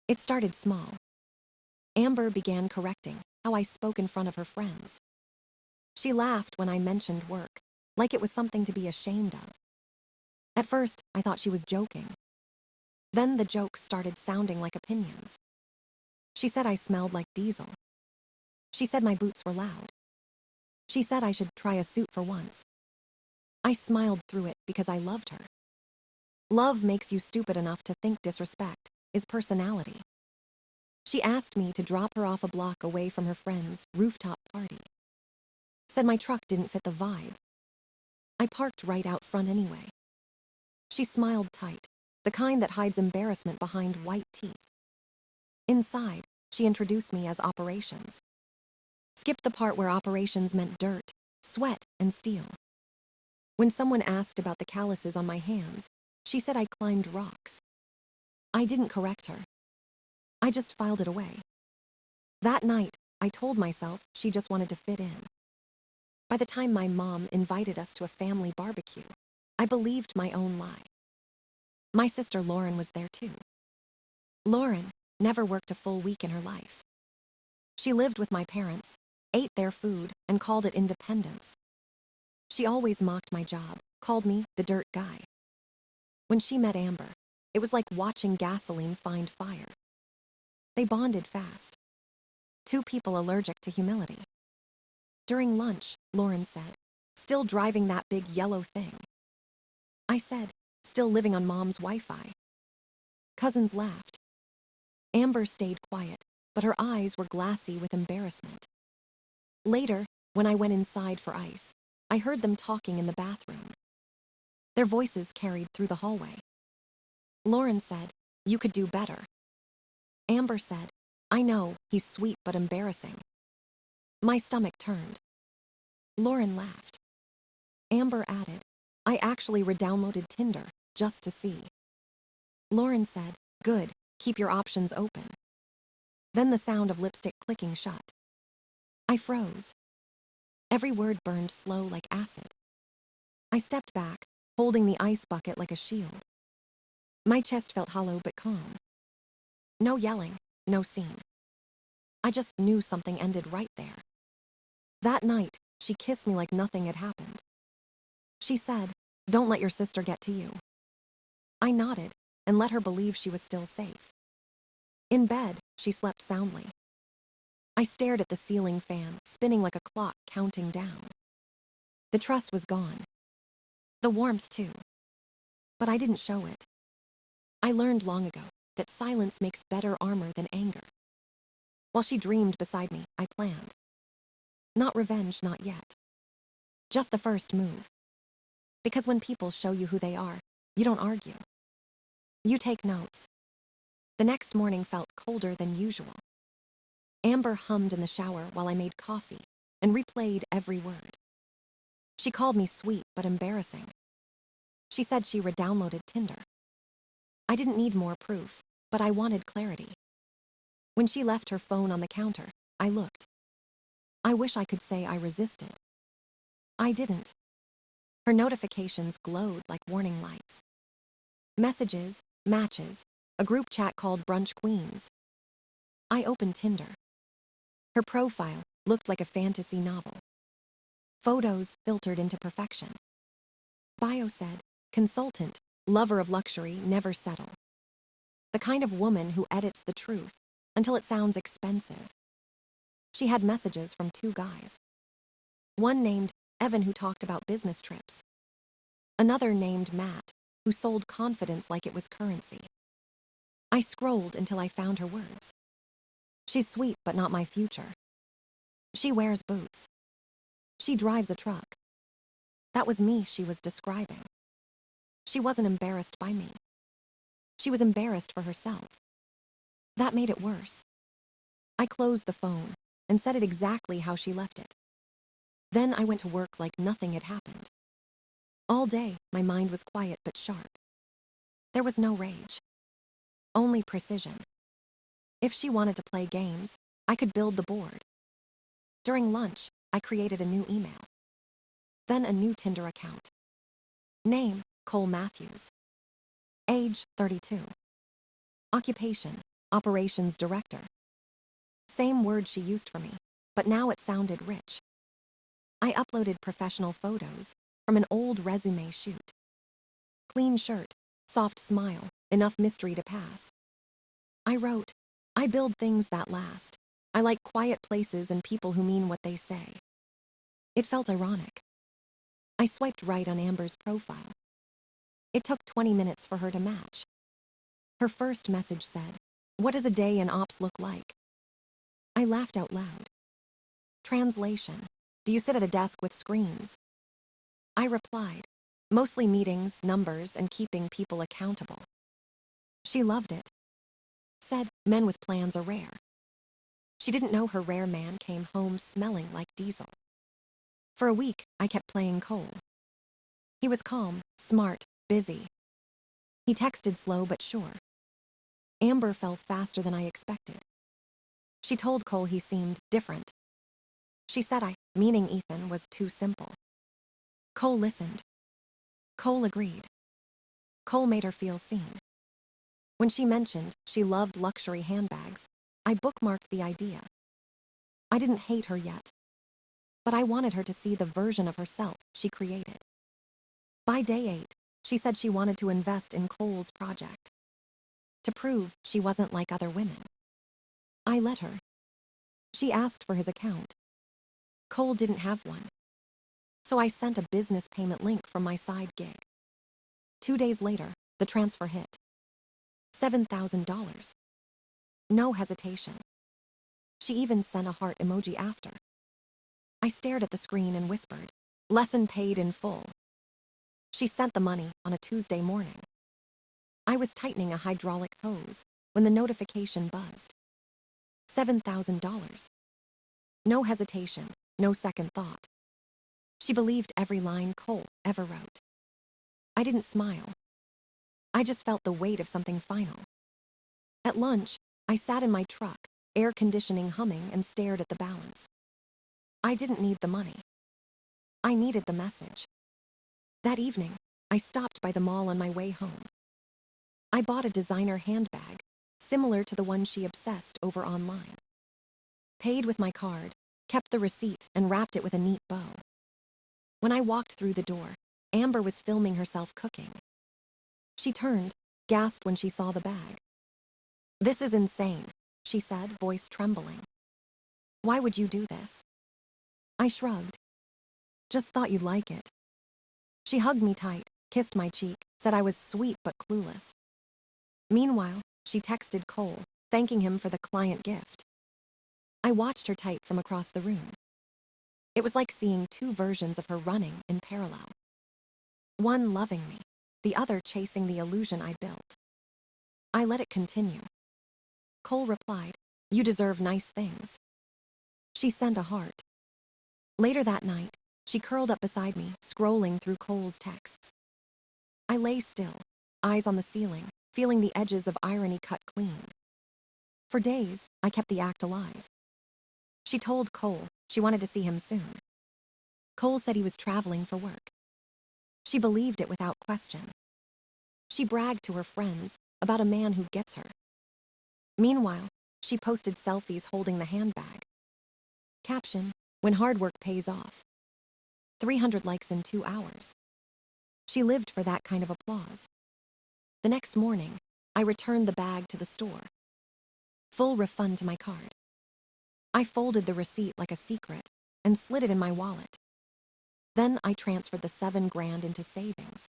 It started small. Amber began correcting how I spoke in front of her friends. She laughed when I mentioned work, like it was something to be ashamed of. At first, I thought she was joking. Then the jokes started sounding like opinions. She said I smelled like diesel. She said my boots were loud. She said I should try a suit for once. I smiled through it because I loved her. Love makes you stupid enough to think disrespect is personality. She asked me to drop her off a block away from her friend's rooftop party. Said my truck didn't fit the vibe. I parked right out front anyway. She smiled tight, the kind that hides embarrassment behind white teeth. Inside, she introduced me as operations. Skipped the part where operations meant dirt, sweat, and steel. When someone asked about the calluses on my hands, she said I climbed rocks. I didn't correct her. I just filed it away. That night, I told myself she just wanted to fit in. By the time my mom invited us to a family barbecue, I believed my own lie. My sister Lauren was there too. Lauren never worked a full week in her life. She lived with my parents, ate their food, and called it independence. She always mocked my job, called me the dirt guy. When she met Amber, it was like watching gasoline find fire. They bonded fast. Two people allergic to humility. During lunch, Lauren said, "Still driving that big yellow thing?" I said, "Still living on Mom's Wi-Fi." Cousins laughed. Amber stayed quiet, but her eyes were glassy with embarrassment. Later, when I went inside for ice, I heard them talking in the bathroom. Their voices carried through the hallway. Lauren said, "You could do better." Amber said, "I know, he's sweet but embarrassing." My stomach turned. Lauren laughed. Amber added, "I actually redownloaded Tinder, just to see." Lauren said, "Good, keep your options open." Then the sound of lipstick clicking shut. I froze. Every word burned slow like acid. I stepped back, holding the ice bucket like a shield. My chest felt hollow but calm. No yelling, no scene. I just knew something ended right there. That night, she kissed me like nothing had happened. She said, "Don't let your sister get to you." I nodded and let her believe she was still safe. In bed, she slept soundly. I stared at the ceiling fan, spinning like a clock counting down. The trust was gone. The warmth, too. But I didn't show it. I learned long ago that silence makes better armor than anger. While she dreamed beside me, I planned. Not revenge, not yet. Just the first move. Because when people show you who they are, you don't argue. You take notes. The next morning felt colder than usual. Amber hummed in the shower while I made coffee and replayed every word. She called me sweet but embarrassing. She said she redownloaded Tinder. I didn't need more proof, but I wanted clarity. When she left her phone on the counter, I looked. I wish I could say I resisted. I didn't. Her notifications glowed like warning lights. Messages, matches, a group chat called Brunch Queens. I opened Tinder. Her profile looked like a fantasy novel. Photos filtered into perfection. Bio said, "Consultant, lover of luxury, never settle." The kind of woman who edits the truth until it sounds expensive. She had messages from two guys. One named Evan, who talked about business trips. Another named Matt, who sold confidence like it was currency. I scrolled until I found her words. "She's sweet but not my future. She wears boots. She drives a truck." That was me she was describing. She wasn't embarrassed by me. She was embarrassed for herself. That made it worse. I closed the phone and said it exactly how she left it. Then I went to work like nothing had happened. All day, my mind was quiet but sharp. There was no rage. Only precision. If she wanted to play games, I could build the board. During lunch, I created a new email. Then a new Tinder account. Name, Cole Matthews. Age, 32. Occupation, operations director. Same word she used for me, but now it sounded rich. I uploaded professional photos from an old resume shoot. Clean shirt, soft smile, enough mystery to pass. I wrote, I build things that last. I like quiet places and people who mean what they say. It felt ironic. I swiped right on Amber's profile. It took 20 minutes for her to match. Her first message said, "What does a day in ops look like?" I laughed out loud. Translation: do you sit at a desk with screens? I replied, mostly meetings, numbers, and keeping people accountable. She loved it. Said, men with plans are rare. She didn't know her rare man came home smelling like diesel. For a week, I kept playing Cole. He was calm, smart, busy. He texted slow but sure. Amber fell faster than I expected. She told Cole he seemed different. She said meaning Ethan, was too simple. Cole listened. Cole agreed. Cole made her feel seen. When she mentioned she loved luxury handbags, I bookmarked the idea. I didn't hate her yet, but I wanted her to see the version of herself she created. By day 8, she said she wanted to invest in Cole's project, to prove she wasn't like other women. I let her. She asked for his account. Cole didn't have one, so I sent a business payment link from my side gig. 2 days later, the transfer hit. $7,000. No hesitation. She even sent a heart emoji after. I stared at the screen and whispered, "Lesson paid in full." She sent the money on a Tuesday morning. I was tightening a hydraulic hose when the notification buzzed. $7,000. No hesitation, no second thought. She believed every line Cole ever wrote. I didn't smile. I just felt the weight of something final. At lunch, I sat in my truck, air conditioning humming, and stared at the balance. I didn't need the money. I needed the message. That evening, I stopped by the mall on my way home. I bought a designer handbag, similar to the one she obsessed over online. Paid with my card, kept the receipt, and wrapped it with a neat bow. When I walked through the door, Amber was filming herself cooking. She turned, gasped when she saw the bag. "This is insane," she said, voice trembling. "Why would you do this?" I shrugged. "Just thought you'd like it." She hugged me tight, kissed my cheek, said I was sweet but clueless. Meanwhile, she texted Cole, thanking him for the client gift. I watched her type from across the room. It was like seeing two versions of her running in parallel. One loving me, the other chasing the illusion I built. I let it continue. Cole replied, "You deserve nice things." She sent a heart. Later that night, she curled up beside me, scrolling through Cole's texts. I lay still, eyes on the ceiling, feeling the edges of irony cut clean. For days, I kept the act alive. She told Cole she wanted to see him soon. Cole said he was traveling for work. She believed it without question. She bragged to her friends about a man who gets her. Meanwhile, she posted selfies holding the handbag. Caption: "When hard work pays off." 300 likes in 2 hours. She lived for that kind of applause. The next morning, I returned the bag to the store. Full refund to my card. I folded the receipt like a secret and slid it in my wallet. Then I transferred the $7,000 into savings.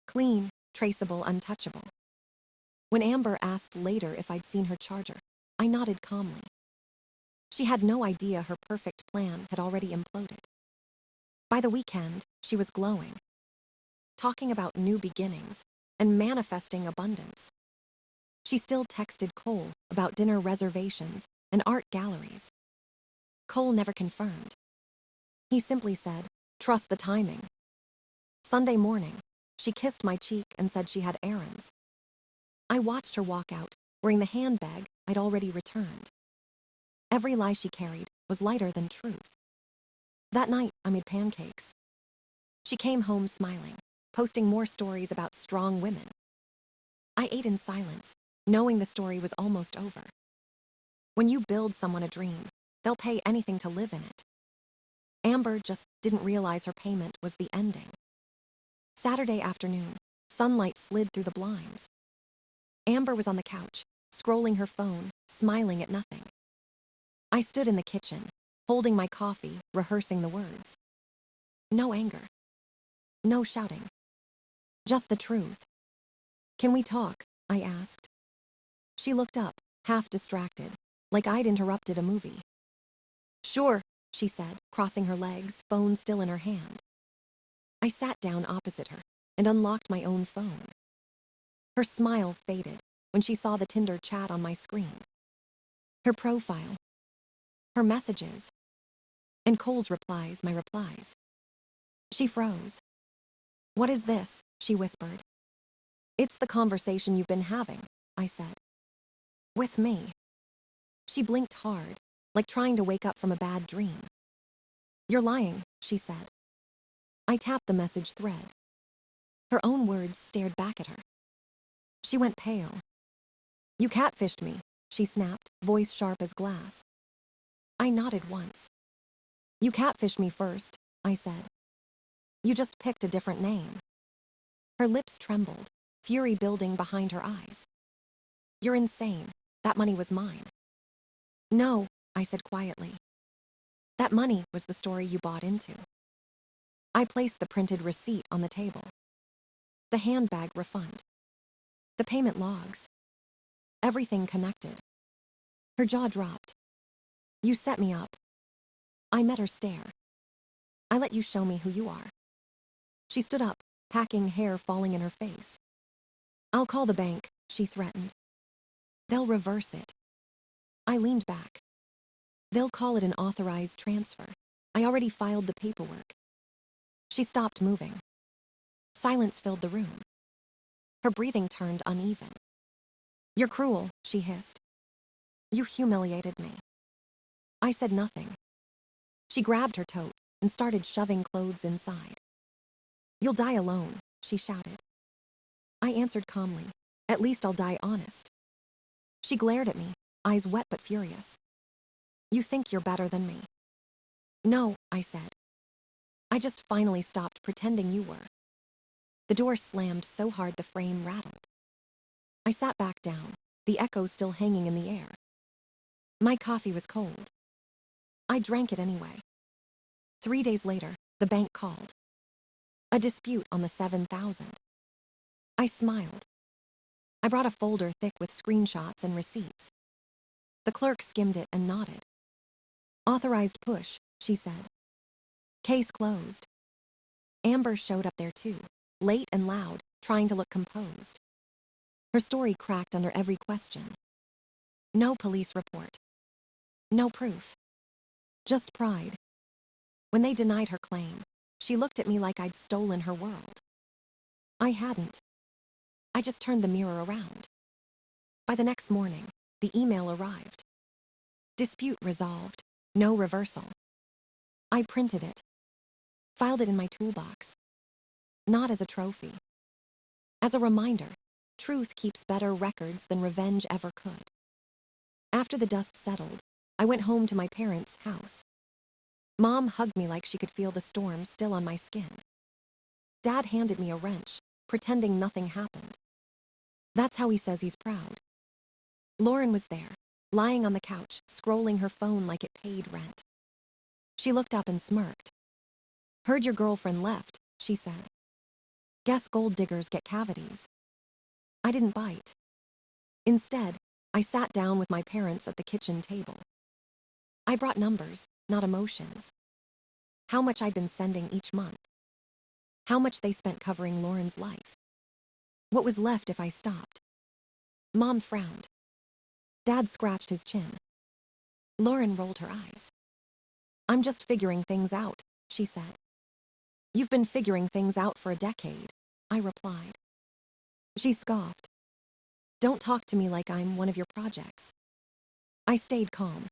Clean, traceable, untouchable. When Amber asked later if I'd seen her charger, I nodded calmly. She had no idea her perfect plan had already imploded. By the weekend, she was glowing, talking about new beginnings and manifesting abundance. She still texted Cole about dinner reservations and art galleries. Cole never confirmed. He simply said, "Trust the timing." Sunday morning, she kissed my cheek and said she had errands. I watched her walk out, wearing the handbag I'd already returned. Every lie she carried was lighter than truth. That night, I made pancakes. She came home smiling, posting more stories about strong women. I ate in silence, knowing the story was almost over. When you build someone a dream, they'll pay anything to live in it. Amber just didn't realize her payment was the ending. Saturday afternoon, sunlight slid through the blinds. Amber was on the couch, scrolling her phone, smiling at nothing. I stood in the kitchen, holding my coffee, rehearsing the words. No anger. No shouting. Just the truth. Can we talk? I asked. She looked up, half distracted, like I'd interrupted a movie. Sure, she said, crossing her legs, phone still in her hand. I sat down opposite her and unlocked my own phone. Her smile faded when she saw the Tinder chat on my screen. Her profile. Her messages. And Cole's replies, my replies. She froze. What is this? She whispered. It's the conversation you've been having, I said. With me. She blinked hard, like trying to wake up from a bad dream. You're lying, she said. I tapped the message thread. Her own words stared back at her. She went pale. You catfished me, she snapped, voice sharp as glass. I nodded once. You catfished me first, I said. You just picked a different name. Her lips trembled, fury building behind her eyes. You're insane. That money was mine. No, I said quietly. That money was the story you bought into. I placed the printed receipt on the table. The handbag refund. The payment logs. Everything connected. Her jaw dropped. You set me up. I met her stare. I let you show me who you are. She stood up, packing hair falling in her face. I'll call the bank, she threatened. They'll reverse it. I leaned back. They'll call it an authorized transfer. I already filed the paperwork. She stopped moving. Silence filled the room. Her breathing turned uneven. You're cruel, she hissed. You humiliated me. I said nothing. She grabbed her tote and started shoving clothes inside. You'll die alone, she shouted. I answered calmly. At least I'll die honest. She glared at me, eyes wet but furious. You think you're better than me. No, I said. I just finally stopped pretending you were. The door slammed so hard the frame rattled. I sat back down, the echo still hanging in the air. My coffee was cold. I drank it anyway. 3 days later, the bank called. A dispute on the $7,000. I smiled. I brought a folder thick with screenshots and receipts. The clerk skimmed it and nodded. Authorized push, she said. Case closed. Amber showed up there too, late and loud, trying to look composed. Her story cracked under every question. No police report. No proof. Just pride. When they denied her claim, she looked at me like I'd stolen her world. I hadn't. I just turned the mirror around. By the next morning, the email arrived. Dispute resolved. No reversal. I printed it. Filed it in my toolbox. Not as a trophy. As a reminder, truth keeps better records than revenge ever could. After the dust settled, I went home to my parents' house. Mom hugged me like she could feel the storm still on my skin. Dad handed me a wrench, pretending nothing happened. That's how he says he's proud. Lauren was there, lying on the couch, scrolling her phone like it paid rent. She looked up and smirked. Heard your girlfriend left, she said. Guess gold diggers get cavities. I didn't bite. Instead, I sat down with my parents at the kitchen table. I brought numbers, not emotions. How much I'd been sending each month. How much they spent covering Lauren's life. What was left if I stopped. Mom frowned. Dad scratched his chin. Lauren rolled her eyes. I'm just figuring things out, she said. You've been figuring things out for a decade, I replied. She scoffed. Don't talk to me like I'm one of your projects. I stayed calm.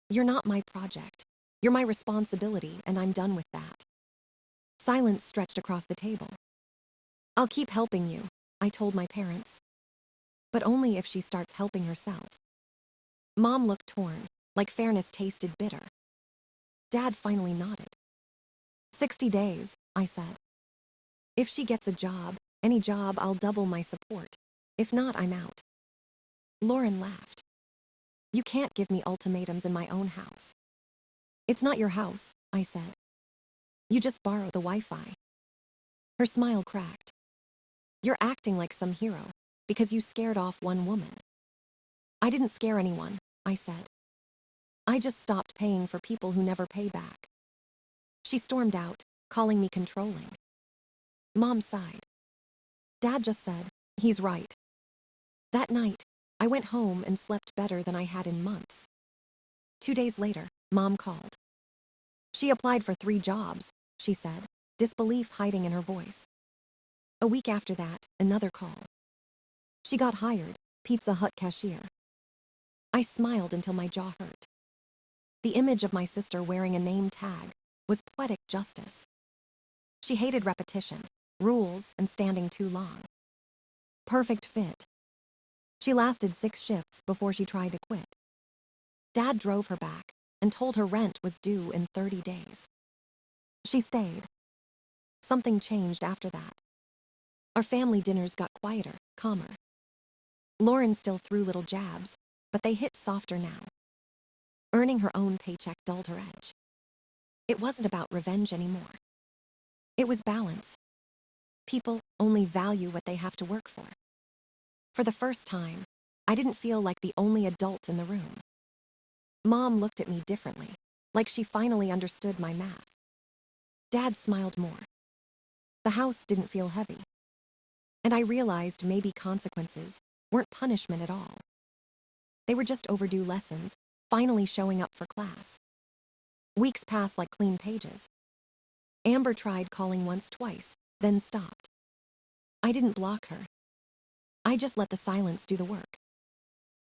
You're not my project. You're my responsibility, and I'm done with that. Silence stretched across the table. I'll keep helping you, I told my parents. but only if she starts helping herself. Mom looked torn, like fairness tasted bitter. Dad finally nodded. 60 days, I said. If she gets a job, any job, I'll double my support. If not, I'm out. Lauren laughed. You can't give me ultimatums in my own house. It's not your house, I said. You just borrow the Wi-Fi. Her smile cracked. You're acting like some hero, because you scared off one woman. I didn't scare anyone, I said. I just stopped paying for people who never pay back. She stormed out, calling me controlling. Mom sighed. Dad just said, he's right. That night, I went home and slept better than I had in months. 2 days later, Mom called. She applied for 3 jobs, she said, disbelief hiding in her voice. A week after that, another call. She got hired, Pizza Hut cashier. I smiled until my jaw hurt. The image of my sister wearing a name tag was poetic justice. She hated repetition, rules, and standing too long. Perfect fit. She lasted 6 shifts before she tried to quit. Dad drove her back and told her rent was due in 30 days. She stayed. Something changed after that. Our family dinners got quieter, calmer. Lauren still threw little jabs, but they hit softer now. Earning her own paycheck dulled her edge. It wasn't about revenge anymore. It was balance. People only value what they have to work for. For the first time, I didn't feel like the only adult in the room. Mom looked at me differently, like she finally understood my math. Dad smiled more. The house didn't feel heavy. And I realized maybe consequences weren't punishment at all. They were just overdue lessons, finally showing up for class. Weeks passed like clean pages. Amber tried calling once, twice, then stopped. I didn't block her. I just let the silence do the work.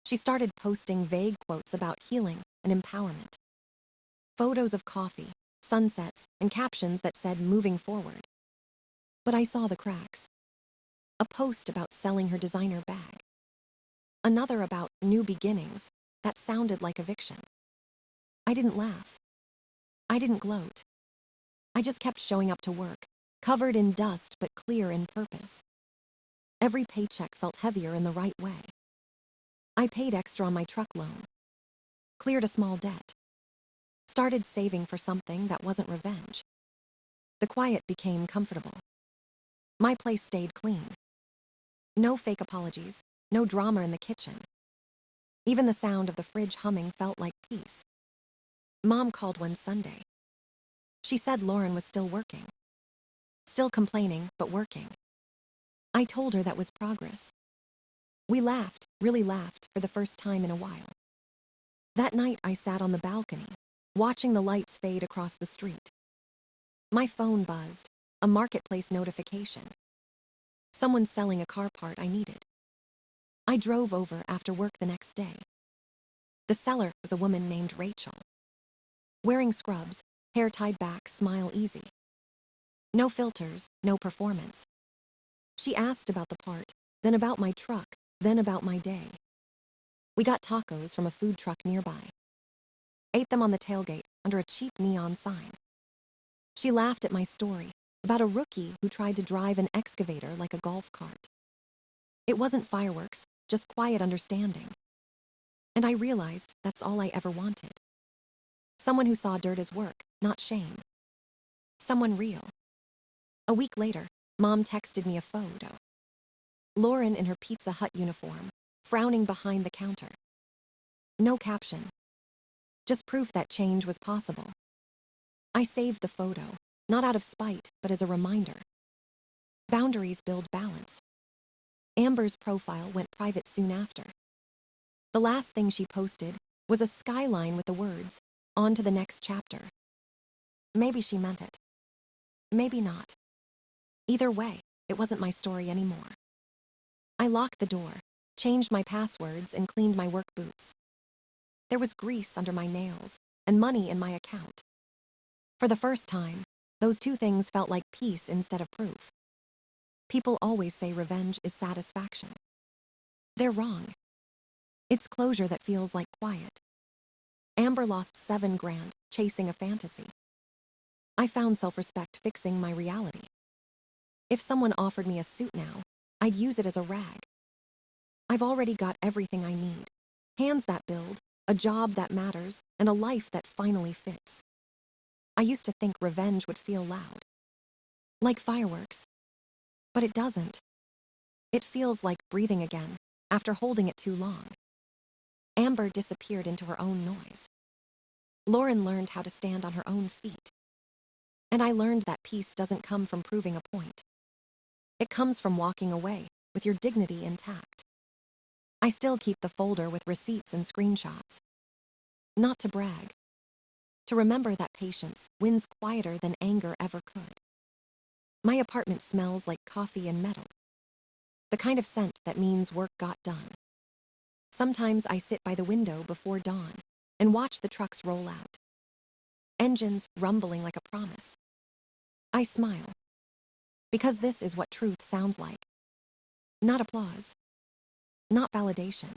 She started posting vague quotes about healing and empowerment. Photos of coffee, sunsets, and captions that said moving forward. But I saw the cracks. A post about selling her designer bag. Another about new beginnings that sounded like eviction. I didn't laugh. I didn't gloat. I just kept showing up to work, covered in dust but clear in purpose. Every paycheck felt heavier in the right way. I paid extra on my truck loan, cleared a small debt, started saving for something that wasn't revenge. The quiet became comfortable. My place stayed clean. No fake apologies, no drama in the kitchen. Even the sound of the fridge humming felt like peace. Mom called one Sunday. She said Lauren was still working. Still complaining, but working. I told her that was progress. We laughed, really laughed, for the first time in a while. That night I sat on the balcony, watching the lights fade across the street. My phone buzzed, a marketplace notification. Someone selling a car part I needed. I drove over after work the next day. The seller was a woman named Rachel. Wearing scrubs, hair tied back, smile easy. No filters, no performance. She asked about the part, then about my truck, then about my day. We got tacos from a food truck nearby. Ate them on the tailgate under a cheap neon sign. She laughed at my story about a rookie who tried to drive an excavator like a golf cart. It wasn't fireworks, just quiet understanding. And I realized that's all I ever wanted. Someone who saw dirt as work, not shame. Someone real. A week later, Mom texted me a photo. Lauren in her Pizza Hut uniform, frowning behind the counter. No caption. Just proof that change was possible. I saved the photo, not out of spite, but as a reminder. Boundaries build balance. Amber's profile went private soon after. The last thing she posted was a skyline with the words, "On to the next chapter." Maybe she meant it. Maybe not. Either way, it wasn't my story anymore. I locked the door, changed my passwords, and cleaned my work boots. There was grease under my nails and money in my account. For the first time, those two things felt like peace instead of proof. People always say revenge is satisfaction. They're wrong. It's closure that feels like quiet. Amber lost 7 grand chasing a fantasy. I found self-respect fixing my reality. If someone offered me a suit now, I'd use it as a rag. I've already got everything I need. Hands that build, a job that matters, and a life that finally fits. I used to think revenge would feel loud. Like fireworks. But it doesn't. It feels like breathing again, after holding it too long. Amber disappeared into her own noise. Lauren learned how to stand on her own feet. And I learned that peace doesn't come from proving a point. It comes from walking away, with your dignity intact. I still keep the folder with receipts and screenshots. Not to brag. To remember that patience wins quieter than anger ever could. My apartment smells like coffee and metal. The kind of scent that means work got done. Sometimes I sit by the window before dawn and watch the trucks roll out. Engines rumbling like a promise. I smile. Because this is what truth sounds like. Not applause. Not validation.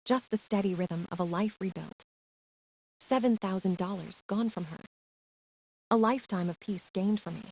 Just the steady rhythm of a life rebuilt. $7,000 gone from her. A lifetime of peace gained for me.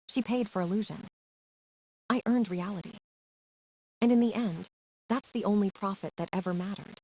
She paid for illusion. I earned reality. And in the end, that's the only profit that ever mattered.